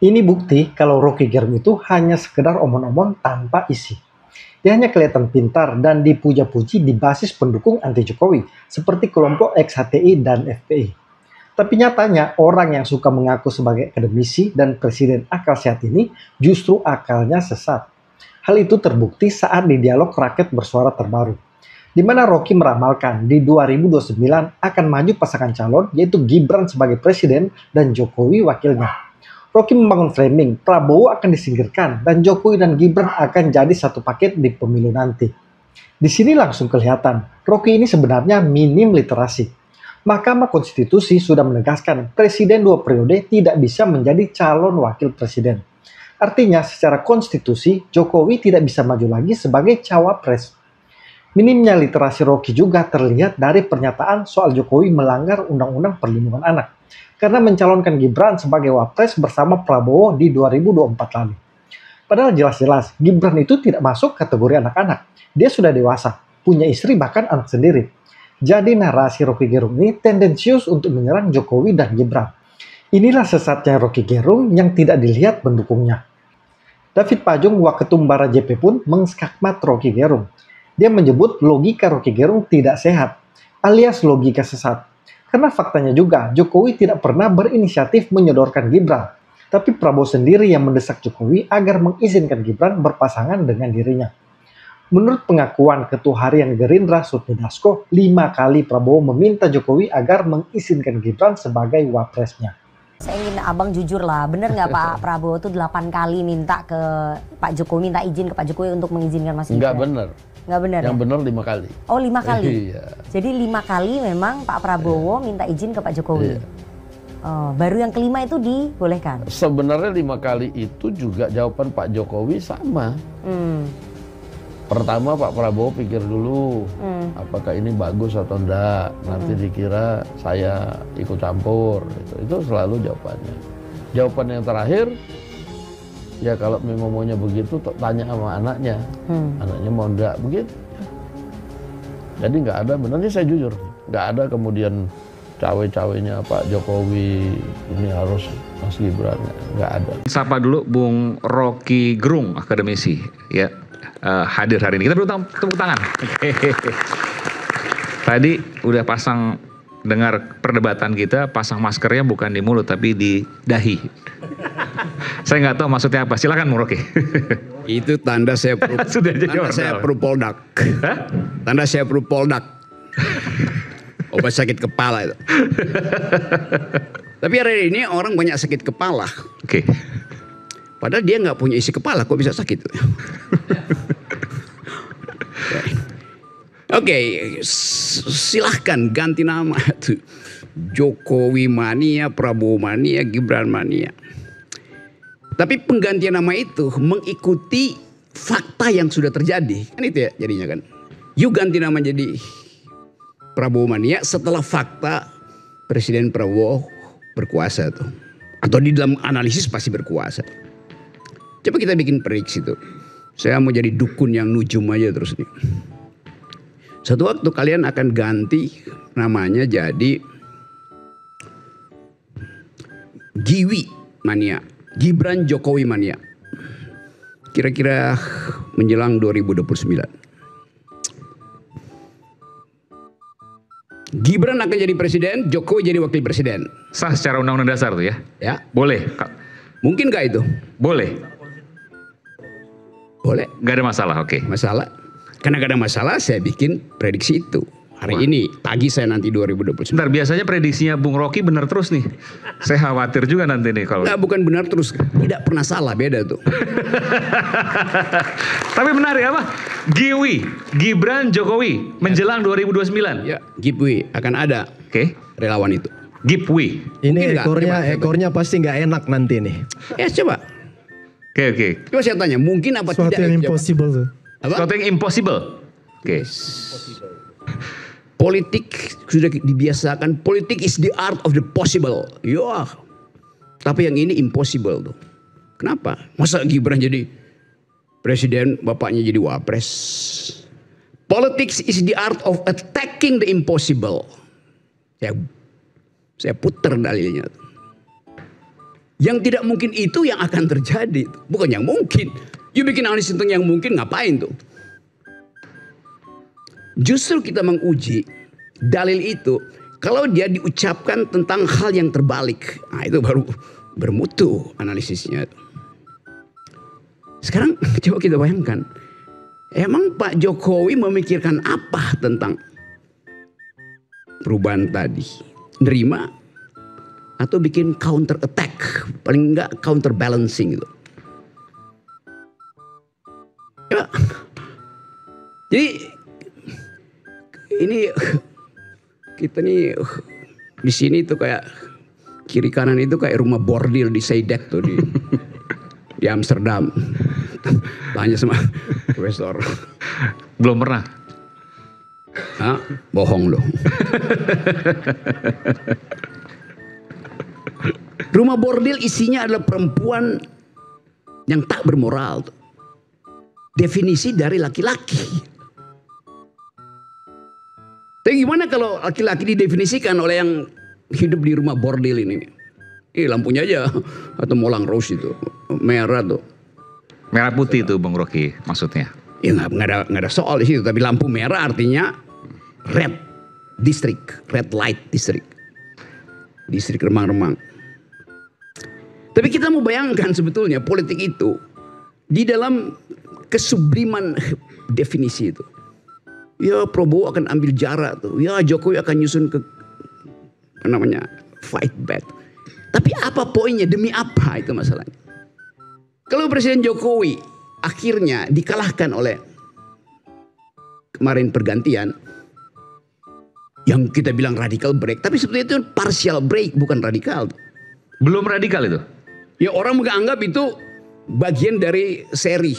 Ini bukti kalau Rocky Gerung itu hanya sekedar omong-omong tanpa isi. Dia hanya kelihatan pintar dan dipuja-puji di basis pendukung anti Jokowi, seperti kelompok XHTI dan FPI. Tapi nyatanya, orang yang suka mengaku sebagai akademisi dan presiden akal sehat ini justru akalnya sesat. Hal itu terbukti saat di dialog rakyat bersuara terbaru, di mana Rocky meramalkan di 2029 akan maju pasangan calon yaitu Gibran sebagai presiden dan Jokowi wakilnya. Rocky membangun framing Prabowo akan disingkirkan dan Jokowi dan Gibran akan jadi satu paket di pemilu nanti. Di sini langsung kelihatan, Rocky ini sebenarnya minim literasi. Mahkamah Konstitusi sudah menegaskan presiden 2 periode tidak bisa menjadi calon wakil presiden. Artinya secara konstitusi Jokowi tidak bisa maju lagi sebagai cawapres. Minimnya literasi Rocky juga terlihat dari pernyataan soal Jokowi melanggar Undang-Undang Perlindungan Anak karena mencalonkan Gibran sebagai wapres bersama Prabowo di 2024 lalu. Padahal jelas-jelas Gibran itu tidak masuk kategori anak-anak. Dia sudah dewasa, punya istri bahkan anak sendiri. Jadi narasi Rocky Gerung ini tendensius untuk menyerang Jokowi dan Gibran. Inilah sesatnya Rocky Gerung yang tidak dilihat pendukungnya. David Pajung, Waketum Bara JP pun mengskakmat Rocky Gerung. Dia menyebut logika Rocky Gerung tidak sehat, alias logika sesat. Karena faktanya juga, Jokowi tidak pernah berinisiatif menyodorkan Gibran. Tapi Prabowo sendiri yang mendesak Jokowi agar mengizinkan Gibran berpasangan dengan dirinya. Menurut pengakuan Ketua Harian Gerindra Sufmi Dasko, 5 kali Prabowo meminta Jokowi agar mengizinkan Gibran sebagai wapresnya. Saya ingin abang jujur lah, bener nggak Pak Prabowo tuh 8 kali minta ke Pak Jokowi, minta izin ke Pak Jokowi untuk mengizinkan Mas Gibran? Nggak bener. Nggak bener. Yang ya? bener 5 kali. Oh 5 kali? Iya. Jadi 5 kali memang Pak Prabowo minta izin ke Pak Jokowi? Iya. Oh, baru yang kelima itu dibolehkan? Sebenarnya 5 kali itu juga jawaban Pak Jokowi sama. Pertama Pak Prabowo pikir dulu apakah ini bagus atau enggak. Nanti dikira saya ikut campur. Itu selalu jawabannya. Jawaban yang terakhir, ya kalau memang maunya begitu tanya sama anaknya. Anaknya mau enggak begitu. Jadi nggak ada, benarnya saya jujur, nggak ada kemudian cawe-cawenya Pak Jokowi ini harus Mas Gibran, nggak ada. Sapa dulu Bung Rocky Gerung, akademisi, ya hadir hari ini. Kita tepuk tangan. Tadi udah pasang, dengar perdebatan kita, pasang maskernya bukan di mulut tapi di dahi. Saya nggak tahu maksudnya apa. Silakan Bung Rocky. Itu tanda saya Sudah jadi tanda saya Propoldak. Tanda saya Propoldak. Obat sakit kepala itu. Tapi hari ini orang banyak sakit kepala. Oke. Padahal dia nggak punya isi kepala, kok bisa sakit? Oke, silahkan ganti nama tuh. Jokowi mania, Prabowo mania, Gibran mania. Tapi penggantian nama itu mengikuti fakta yang sudah terjadi. Kan itu ya jadinya kan. Yuk ganti nama jadi Prabowo mania setelah fakta Presiden Prabowo berkuasa tuh. Atau di dalam analisis pasti berkuasa. Coba kita bikin prediksi tuh. Saya mau jadi dukun yang nujum aja terus nih. Suatu waktu kalian akan ganti namanya jadi Giwi mania. Gibran Jokowi mania. Kira-kira menjelang 2029. Gibran akan jadi presiden, Jokowi jadi wakil presiden. Sah secara undang-undang dasar tuh ya? Ya. Boleh? Mungkin gak itu? Boleh? Boleh. Gak ada masalah, oke. Masalah. Karena gak ada masalah saya bikin prediksi itu. Hari ini, pagi saya nanti 2029. Bentar, biasanya prediksinya Bung Rocky benar terus nih. Saya khawatir juga nanti nih kalau... Enggak, bukan benar terus. Tidak pernah salah, beda tuh. Tapi benar ya apa? Gibran Jokowi menjelang 2029. Ya, Gipwi akan ada. Oke. Relawan itu. Gipwi. Ini Mungkin ekornya pasti nggak enak nanti nih. Ya coba. Oke. Coba saya tanya, mungkin apa Suatu tidak? yang impossible tuh. Apa? Sesuatu yang impossible. Oke. Politik sudah dibiasakan, politik is the art of the possible. Ya. Tapi yang ini impossible tuh. Kenapa? Masa Gibran jadi presiden, bapaknya jadi wapres? Politics is the art of attacking the impossible. Saya putar dalilnya. Yang tidak mungkin itu yang akan terjadi. Bukan yang mungkin. You bikin analisis tentang yang mungkin ngapain tuh? Justru kita menguji dalil itu kalau dia diucapkan tentang hal yang terbalik. Nah itu baru bermutu analisisnya. Sekarang coba kita bayangkan. Emang Pak Jokowi memikirkan apa tentang perubahan tadi? Nerima atau bikin counter attack, paling enggak counter balancing gitu. Ya. Jadi ini kita nih di sini tuh kayak kiri kanan itu kayak rumah bordil di Seidek tuh di Amsterdam. Tanya sama profesor. Belum pernah. Hah? Bohong loh. Rumah bordil isinya adalah perempuan yang tak bermoral. Definisi dari laki-laki. Tapi gimana kalau laki-laki didefinisikan oleh yang hidup di rumah bordil ini? Lampunya aja atau Moulin Rouge itu merah tuh. Merah putih tuh Bung Rocky maksudnya. Ya nggak ada soal di situ. Tapi lampu merah artinya red district, red light district, distrik remang-remang. Tapi kita mau bayangkan sebetulnya politik itu di dalam kesubliman definisi itu. Ya Prabowo akan ambil jarak tuh. Ya Jokowi akan nyusun ke fight back. Tapi apa poinnya? Demi apa itu masalahnya? Kalau Presiden Jokowi akhirnya dikalahkan oleh kemarin pergantian yang kita bilang radical break, tapi sebetulnya itu partial break, bukan radikal. Belum radikal itu. Ya orang menganggap itu bagian dari seri.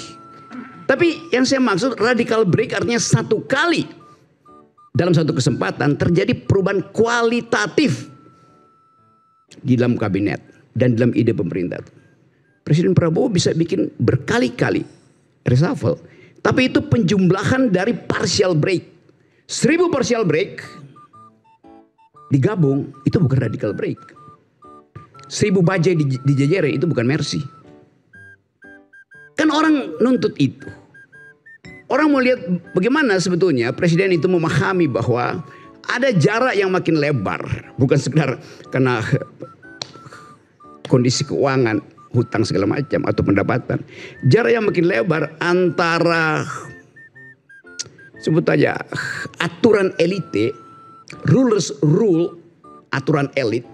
Tapi yang saya maksud radical break artinya satu kali dalam satu kesempatan terjadi perubahan kualitatif di dalam kabinet dan dalam ide pemerintah. Presiden Prabowo bisa bikin berkali-kali reshuffle. Tapi itu penjumlahan dari partial break. 1000 partial break digabung itu bukan radical break. 1000 bajai dijejere itu bukan mercy. Kan orang nuntut itu. Orang mau lihat bagaimana sebetulnya presiden itu memahami bahwa ada jarak yang makin lebar. Bukan sekedar karena kondisi keuangan, hutang segala macam atau pendapatan. Jarak yang makin lebar antara sebut aja aturan elite, rulers rule, aturan elit,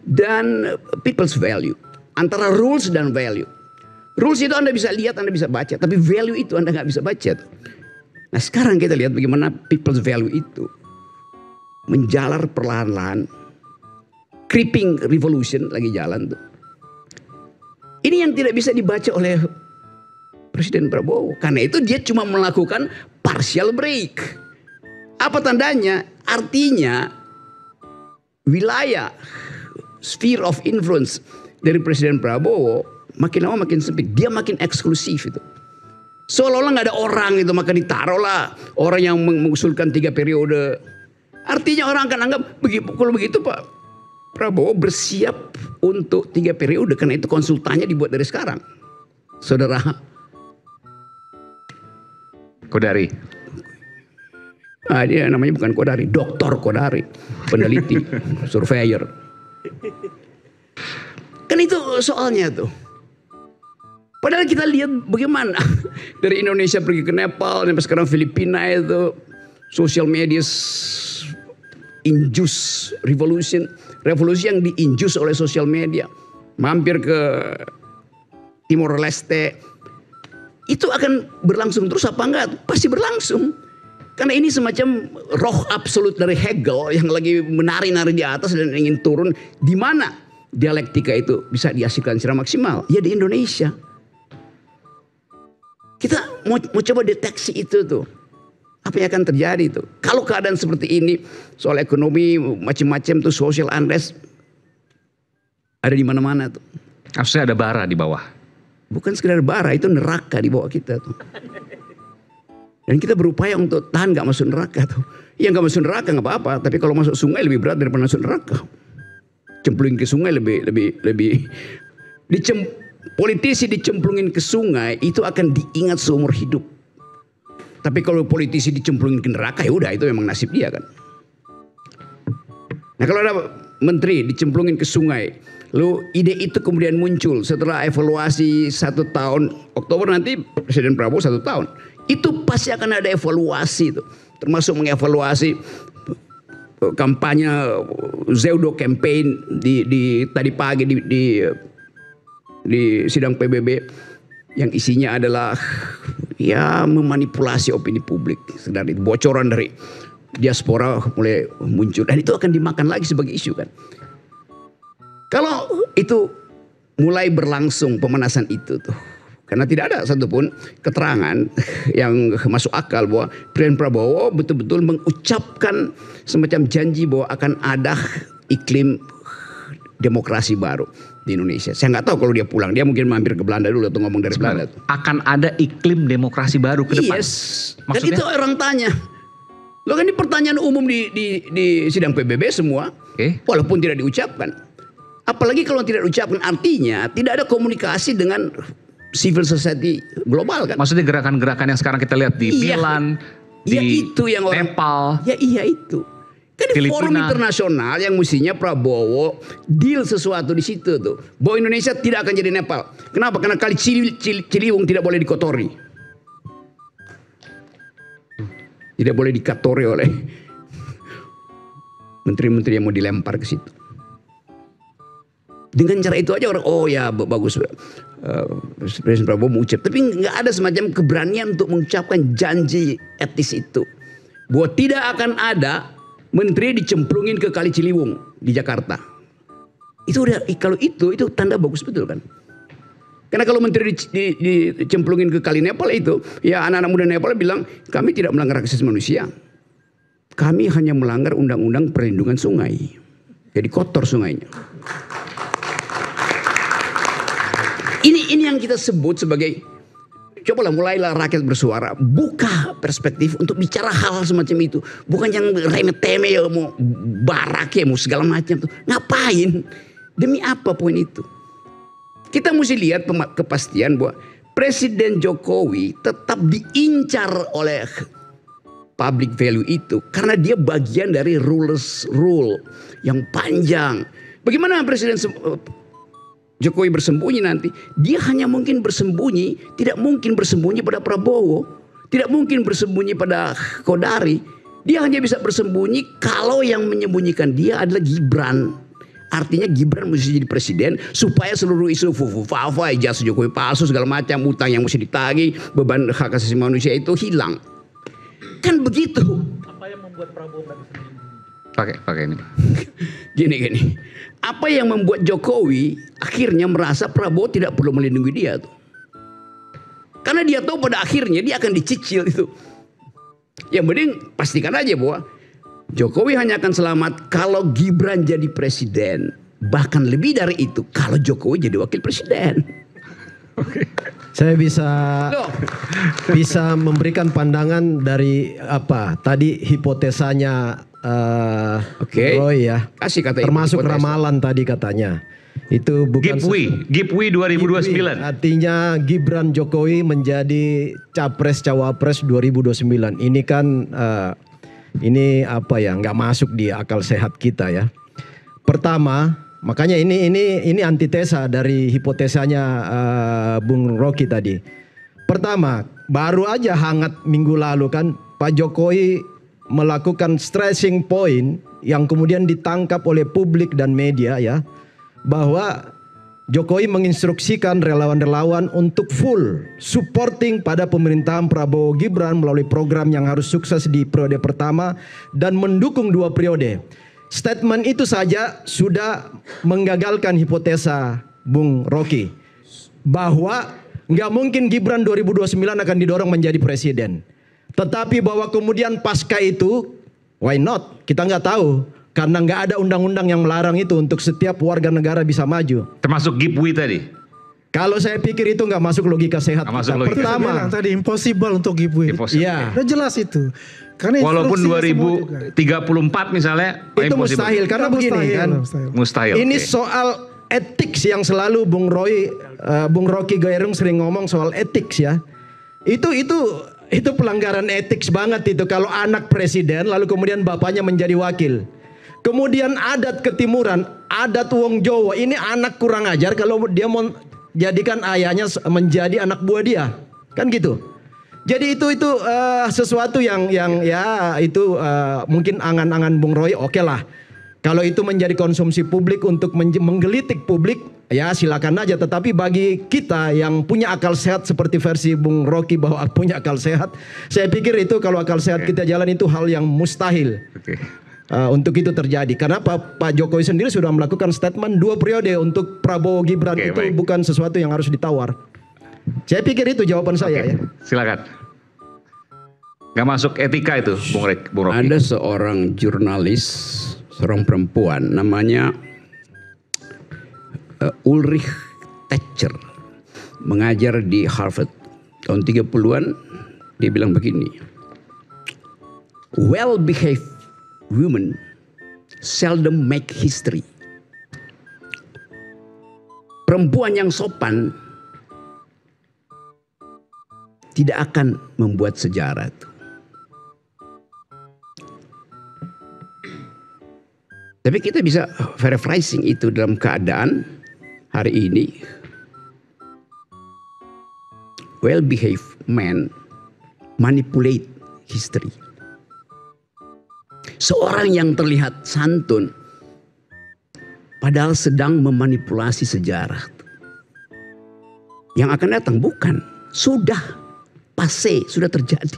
dan people's value. Antara rules dan value. Rules itu Anda bisa lihat, Anda bisa baca. Tapi value itu Anda nggak bisa baca. Nah sekarang kita lihat bagaimana people's value itu menjalar perlahan-lahan. Creeping revolution lagi jalan tuh. Ini yang tidak bisa dibaca oleh Presiden Prabowo. Karena itu dia cuma melakukan partial break. Apa tandanya? Artinya wilayah sphere of influence dari Presiden Prabowo makin lama makin sempit. Dia makin eksklusif itu. Seolah-olah gak ada orang itu, maka ditaruhlah orang yang mengusulkan 3 periode. Artinya orang akan anggap kalau begitu Pak Prabowo bersiap untuk 3 periode. Karena itu konsultannya dibuat dari sekarang. Saudara Kodari. Dia namanya bukan Kodari, Doktor Kodari, peneliti, surveyor. Kan itu soalnya tuh. Padahal kita lihat bagaimana dari Indonesia pergi ke Nepal sampai sekarang Filipina itu social media induce revolusi yang diinjus oleh sosial media. Mampir ke Timor Leste. Itu akan berlangsung terus apa enggak? Pasti berlangsung. Karena ini semacam roh absolut dari Hegel yang lagi menari-nari di atas dan ingin turun. Di mana dialektika itu bisa dihasilkan secara maksimal? Ya di Indonesia. Kita mau coba deteksi itu tuh. Apa yang akan terjadi tuh? Kalau keadaan seperti ini, soal ekonomi macam-macam tuh, social unrest ada di mana-mana tuh. Harusnya ada bara di bawah. Bukan sekedar bara, itu neraka di bawah kita tuh. Dan kita berupaya untuk tahan gak masuk neraka tuh. Yang gak masuk neraka gak apa-apa, tapi kalau masuk sungai lebih berat daripada masuk neraka. cemplungin ke sungai politisi dicemplungin ke sungai itu akan diingat seumur hidup. Tapi kalau politisi dicemplungin ke neraka ya udah itu memang nasib dia kan. Nah kalau ada menteri dicemplungin ke sungai, lalu ide itu kemudian muncul setelah evaluasi 1 tahun, Oktober nanti Presiden Prabowo 1 tahun, itu pasti akan ada evaluasi itu, termasuk mengevaluasi kampanye pseudo campaign di tadi pagi di sidang PBB yang isinya adalah ya memanipulasi opini publik, dari bocoran dari diaspora mulai muncul dan itu akan dimakan lagi sebagai isu kan. Kalau itu mulai berlangsung pemanasan itu tuh, karena tidak ada satupun keterangan yang masuk akal bahwa Presiden Prabowo betul-betul mengucapkan semacam janji bahwa akan ada iklim demokrasi baru di Indonesia. Saya nggak tahu kalau dia pulang, dia mungkin mampir ke Belanda dulu atau ngomong dari Belanda. Akan ada iklim demokrasi baru ke depan. Yes. Dan Maksudnya? itu orang tanya. Lo kan ini pertanyaan umum di sidang PBB semua, walaupun tidak diucapkan. Apalagi kalau tidak diucapkan artinya tidak ada komunikasi dengan civil society global kan. Maksudnya gerakan-gerakan yang sekarang kita lihat di Milan, di itu yang Nepal. Ya iya itu. Kan forum internasional yang mestinya Prabowo deal sesuatu di situ tuh. Bahwa Indonesia tidak akan jadi Nepal. Kenapa? Karena kali Ciliwung tidak boleh dikotori. Tidak boleh dikotori oleh menteri-menteri yang mau dilempar ke situ. Dengan cara itu aja orang, oh ya bagus Presiden Prabowo mengucap. Tapi nggak ada semacam keberanian untuk mengucapkan janji etis itu. Bahwa tidak akan ada menteri dicemplungin ke Kali Ciliwung di Jakarta. Itu udah, kalau itu tanda bagus betul kan. Karena kalau menteri dicemplungin ke Kali Nepal itu, ya anak-anak muda Nepal bilang, kami tidak melanggar hak asasi manusia. Kami hanya melanggar undang-undang perlindungan sungai. Jadi kotor sungainya. Ini yang kita sebut sebagai, cobalah mulailah rakyat bersuara, buka perspektif untuk bicara hal semacam itu. Bukan yang remeh-temeh ya, mau barak ya, mau segala macam tuh. Ngapain? Demi apa poin itu? Kita mesti lihat kepastian bahwa Presiden Jokowi tetap diincar oleh public value itu karena dia bagian dari rule yang panjang. Bagaimana Presiden Jokowi bersembunyi nanti? Dia hanya mungkin bersembunyi, tidak mungkin bersembunyi pada Prabowo, tidak mungkin bersembunyi pada Kodari. Dia hanya bisa bersembunyi kalau yang menyembunyikan dia adalah Gibran. Artinya Gibran mesti jadi presiden supaya seluruh isu fufu-fafa, ijazah Jokowi palsu segala macam, utang yang mesti ditagih, beban hak asasi manusia itu hilang. Kan begitu. Apa yang membuat Prabowo nggak bisa melindungi? Pakai ini. Gini. Apa yang membuat Jokowi akhirnya merasa Prabowo tidak perlu melindungi dia tuh? Karena dia tahu pada akhirnya dia akan dicicil itu. Yang penting pastikan aja bahwa Jokowi hanya akan selamat kalau Gibran jadi presiden. Bahkan lebih dari itu kalau Jokowi jadi wakil presiden. Saya bisa memberikan pandangan dari apa tadi hipotesanya Roy ya. Kasih kata termasuk hipotesa. Ramalan tadi katanya. Itu bukan Gipwi 2029. Artinya Gibran Jokowi menjadi capres cawapres 2029. Ini kan ini apa ya, nggak masuk di akal sehat kita ya. Pertama, makanya ini antitesa dari hipotesanya Bung Rocky tadi. Pertama, baru aja hangat minggu lalu kan Pak Jokowi melakukan stressing point yang kemudian ditangkap oleh publik dan media ya, bahwa Jokowi menginstruksikan relawan-relawan untuk full supporting pada pemerintahan Prabowo Gibran melalui program yang harus sukses di periode pertama dan mendukung 2 periode. Statement itu saja sudah menggagalkan hipotesa Bung Rocky bahwa nggak mungkin Gibran 2029 akan didorong menjadi presiden. Tetapi bahwa kemudian pasca itu, why not? Kita nggak tahu. Karena nggak ada undang-undang yang melarang itu untuk setiap warga negara bisa maju. Termasuk Gipwi tadi? Kalau saya pikir itu nggak masuk logika sehat. Nggak masuk logika. Saya bilang Pertama, tadi impossible untuk giveaway. Impossible. iya. Udah jelas itu. Karena Walaupun instruksinya semua 2034 juga. misalnya, Itu impossible. mustahil karena Mustahil, begini kan. mustahil. Mustahil. Ini oke. soal etik yang selalu Bung Rocky Gerung sering ngomong soal etik ya. Itu pelanggaran etik banget itu kalau anak presiden lalu kemudian bapaknya menjadi wakil. Kemudian adat ketimuran, adat wong Jawa, ini anak kurang ajar kalau dia mau jadikan ayahnya menjadi anak buah dia. Kan gitu. Jadi itu sesuatu yang ya itu mungkin angan-angan Bung Roy oke lah. Kalau itu menjadi konsumsi publik untuk menggelitik publik, ya silakan aja. Tetapi bagi kita yang punya akal sehat seperti versi Bung Rocky bahwa punya akal sehat, saya pikir itu kalau akal sehat kita jalan itu hal yang mustahil. Oke. Untuk itu terjadi. Karena Pak Jokowi sendiri sudah melakukan statement 2 periode untuk Prabowo Gibran. Oke, itu baik. bukan sesuatu yang harus ditawar. Saya pikir itu jawaban saya ya. Silakan. Gak masuk etika itu, Bung Rocky. Ada seorang jurnalis, seorang perempuan namanya Ulrich Thatcher, mengajar di Harvard tahun 30-an. Dia bilang begini, well behaved women seldom make history. Perempuan yang sopan tidak akan membuat sejarah. Tapi kita bisa paraphrasing itu dalam keadaan hari ini. Well behaved man manipulate history. Seorang yang terlihat santun padahal sedang memanipulasi sejarah. Yang akan datang bukan, sudah passé, sudah terjadi.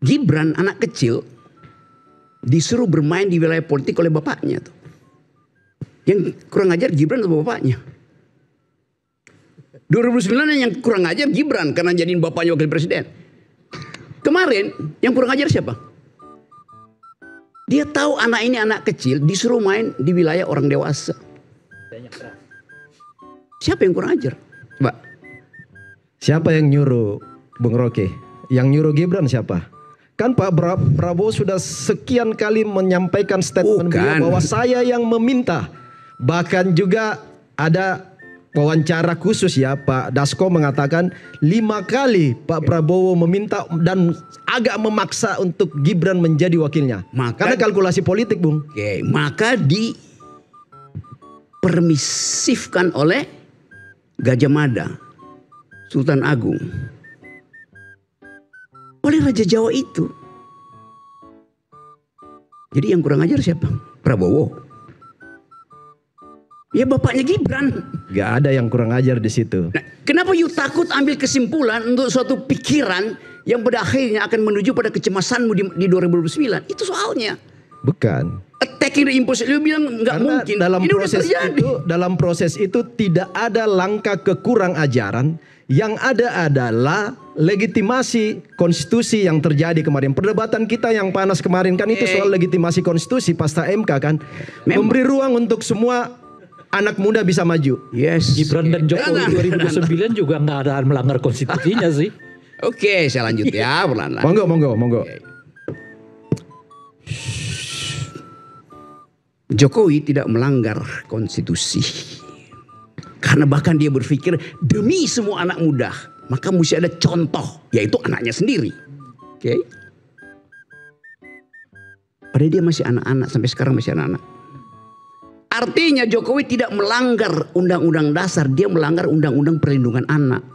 Gibran anak kecil disuruh bermain di wilayah politik oleh bapaknya tuh. Yang kurang ajar Gibran atau bapaknya? 2009 yang kurang ajar Gibran karena jadiin bapaknya wakil presiden. Kemarin yang kurang ajar siapa? Dia tahu anak ini anak kecil disuruh main di wilayah orang dewasa. Siapa yang kurang ajar? Coba. Siapa yang nyuruh Bung Rocky? Yang nyuruh Gibran siapa? Kan Pak Prabowo sudah sekian kali menyampaikan statement beliau bahwa saya yang meminta. Bahkan juga ada wawancara khusus ya, Pak Dasko mengatakan 5 kali Pak Prabowo meminta dan agak memaksa untuk Gibran menjadi wakilnya. Karena kalkulasi politik, Bung. Oke, maka dipermisifkan oleh Gajah Mada, Sultan Agung, oleh Raja Jawa itu. Jadi yang kurang ajar siapa? Prabowo. Ya bapaknya Gibran. Gak ada yang kurang ajar di situ. Nah, kenapa you takut ambil kesimpulan untuk suatu pikiran yang pada akhirnya akan menuju pada kecemasanmu di 2029? Itu soalnya. Bukan. Attacking the impossible. You bilang nggak mungkin. Dalam proses itu tidak ada langkah kekurang ajaran. Yang ada adalah legitimasi konstitusi yang terjadi kemarin. Perdebatan kita yang panas kemarin kan itu soal legitimasi konstitusi pasca MK kan. Memberi ruang untuk semua anak muda bisa maju. Yes. Gibran dan Jokowi 2009 juga nggak ada melanggar konstitusinya sih. Oke, saya lanjut ya pelan-pelan. Monggo. Jokowi tidak melanggar konstitusi. Karena bahkan dia berpikir demi semua anak muda, maka mesti ada contoh, yaitu anaknya sendiri. Oke. Padahal dia masih anak-anak, sampai sekarang masih anak-anak. Artinya Jokowi tidak melanggar undang-undang dasar, dia melanggar undang-undang perlindungan anak.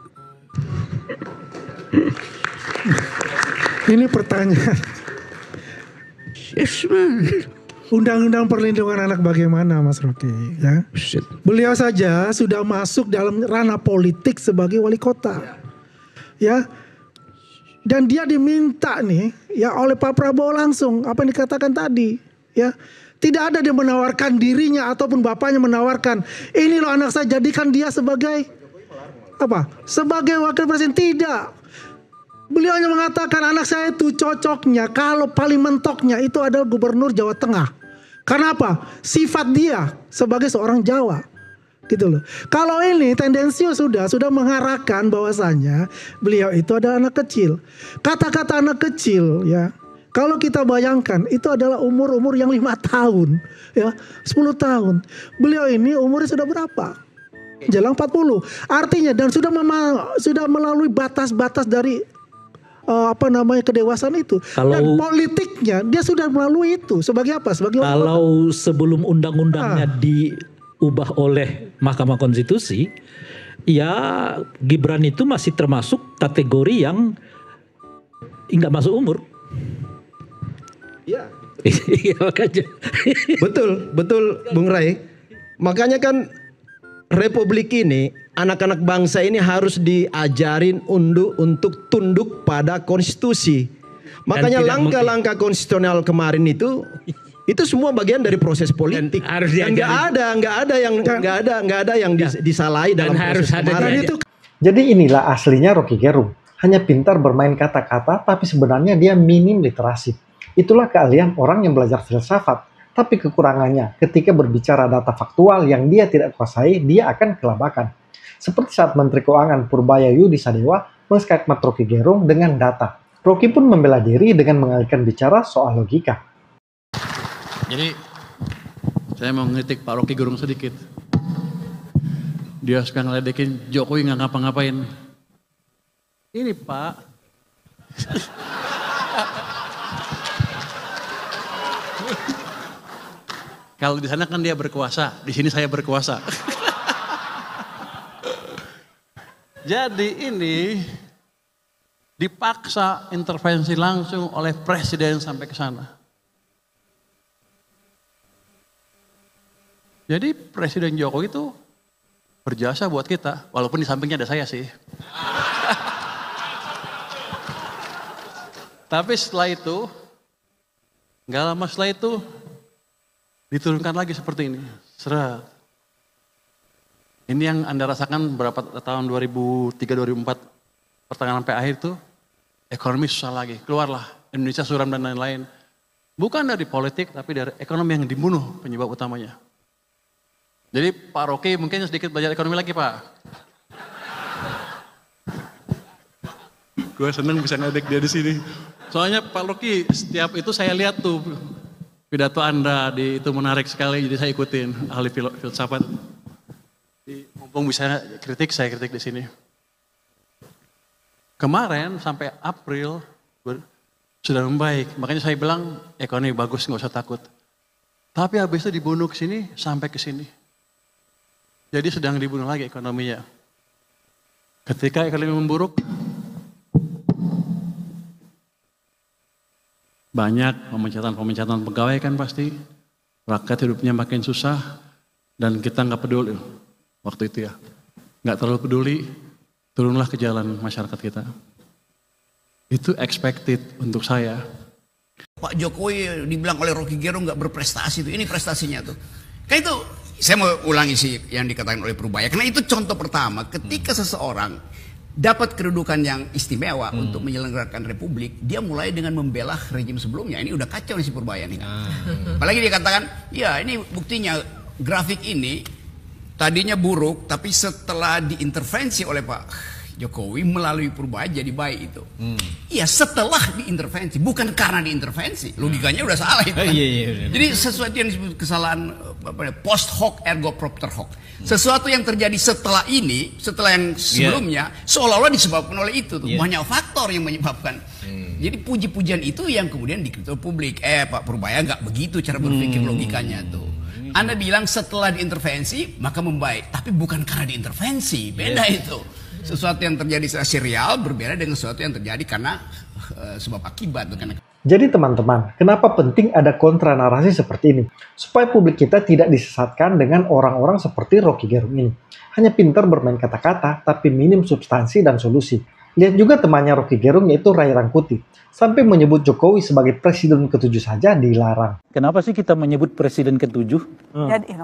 Ini pertanyaan. Yes, man. Undang-undang perlindungan anak bagaimana, Mas Rocky? Ya. Beliau saja sudah masuk dalam ranah politik sebagai wali kota, ya. Dan dia diminta nih, ya oleh Pak Prabowo langsung apa yang dikatakan tadi, ya. Tidak ada dia menawarkan dirinya ataupun bapaknya menawarkan, ini loh anak saya, jadikan dia sebagai apa? Sebagai wakil presiden. Tidak. Beliau hanya mengatakan anak saya itu cocoknya kalau paling mentoknya itu adalah gubernur Jawa Tengah. Karena apa? Sifat dia sebagai seorang Jawa. gitu loh. Kalau ini tendensius sudah mengarahkan bahwasanya beliau itu adalah anak kecil. Kata-kata anak kecil ya, kalau kita bayangkan itu adalah umur yang 5 tahun ya, 10 tahun. Beliau ini umurnya sudah berapa? Jelang 40. Artinya dan sudah melalui batas-batas dari kedewasaan itu. Dan politiknya dia sudah melalui itu. Sebagai apa? Sebagai kalau sebelum undang-undangnya diubah oleh Mahkamah Konstitusi, ya Gibran itu masih termasuk kategori yang nggak masuk umur. Iya. Iya makanya. Betul Bung Rai. Makanya kan Republik ini, anak-anak bangsa ini harus diajarin untuk tunduk pada konstitusi. Makanya langkah-langkah konstitusional kemarin itu semua bagian dari proses politik. Dan nggak ada yang disalahi dalam proses kemarin. Jadi inilah aslinya Rocky Gerung. Hanya pintar bermain kata-kata, tapi sebenarnya dia minim literasi. Itulah keahlian orang yang belajar filsafat. Tapi kekurangannya, ketika berbicara data faktual yang dia tidak kuasai, dia akan kelabakan. Seperti saat Menteri Keuangan Purbaya Yudi Sadewa mengskakmat Rocky Gerung dengan data. Rocky pun membela diri dengan mengalihkan bicara soal logika. Jadi, saya mau ngeritik Pak Rocky Gerung sedikit. Dia suka ngeledekin Jokowi nggak ngapa-ngapain. Ini Pak. Kalau di sana kan dia berkuasa, di sini saya berkuasa. Jadi ini dipaksa intervensi langsung oleh presiden sampai ke sana. Jadi Presiden Jokowi itu berjasa buat kita, walaupun di sampingnya ada saya sih. Tapi setelah itu, nggak lama setelah itu, diturunkan lagi seperti ini, seret. Ini yang Anda rasakan berapa tahun 2003-2004 pertengahan sampai akhir itu, ekonomi susah lagi, keluarlah Indonesia suram dan lain-lain. Bukan dari politik, tapi dari ekonomi yang dibunuh penyebab utamanya. Jadi Pak Rocky mungkin sedikit belajar ekonomi lagi Pak. Gue seneng bisa ngedek dia di sini. Soalnya Pak Rocky setiap itu saya lihat tuh. Pidato Anda itu menarik sekali, jadi saya ikutin ahli filsafat. Mumpung bisa kritik, saya kritik di sini. Kemarin sampai April sudah membaik, makanya saya bilang ekonomi bagus, nggak usah takut. Tapi habis itu dibunuh ke sini sampai ke sini. Jadi sedang dibunuh lagi ekonominya. Ketika ekonomi memburuk, banyak pemecatan pegawai kan pasti, rakyat hidupnya makin susah, dan kita nggak peduli waktu itu ya, nggak terlalu peduli, turunlah ke jalan masyarakat kita. Itu expected untuk saya. Pak Jokowi dibilang oleh Rocky Gerung nggak berprestasi tuh, ini prestasinya tuh. Kan itu, saya mau ulangi sih yang dikatakan oleh Purbaya, karena itu contoh pertama ketika seseorang dapat kedudukan yang istimewa untuk menyelenggarakan republik, dia mulai dengan membela rejim sebelumnya. Ini udah kacau nih si Purbaya nih. Apalagi dia katakan, ya ini buktinya grafik ini tadinya buruk, tapi setelah diintervensi oleh Pak Jokowi melalui Purbaya jadi baik itu. Iya, setelah diintervensi, bukan karena diintervensi. Logikanya udah salah itu. Jadi sesuatu yang disebut kesalahan post hoc ergo propter hoc. Sesuatu yang terjadi setelah ini, setelah yang sebelumnya, seolah-olah disebabkan oleh itu. Banyak faktor yang menyebabkan. Jadi puji-pujian itu yang kemudian dikritik publik. Pak Purbaya nggak begitu cara berpikir logikanya tuh. Anda bilang setelah diintervensi maka membaik, tapi bukan karena diintervensi, beda itu. Sesuatu yang terjadi secara serial berbeda dengan sesuatu yang terjadi karena sebab akibat. Jadi teman-teman, kenapa penting ada kontra narasi seperti ini? Supaya publik kita tidak disesatkan dengan orang-orang seperti Rocky Gerung ini. Hanya pintar bermain kata-kata, tapi minim substansi dan solusi. Lihat juga temannya Rocky Gerung yaitu Ray Rangkuti. Sampai menyebut Jokowi sebagai presiden ke-7 saja dilarang. Kenapa sih kita menyebut presiden ke-7?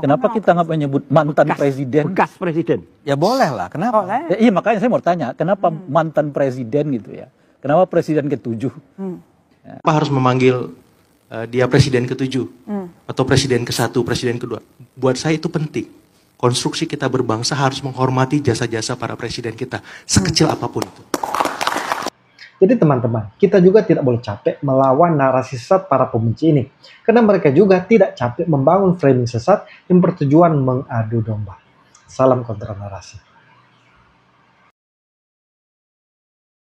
Kenapa kita nggak menyebut mantan presiden? Bekas presiden. Ya boleh lah, kenapa? Ya, iya makanya saya mau tanya, kenapa mantan presiden gitu ya? Kenapa presiden ke-7? Apa harus memanggil dia presiden ke-7? Atau presiden ke-1, presiden ke-2? Buat saya itu penting. konstruksi kita berbangsa harus menghormati jasa-jasa para presiden kita, sekecil apapun itu. Jadi teman-teman, kita juga tidak boleh capek melawan narasi sesat para pembenci ini. Karena mereka juga tidak capek membangun framing sesat yang bertujuan mengadu domba. Salam kontra narasi.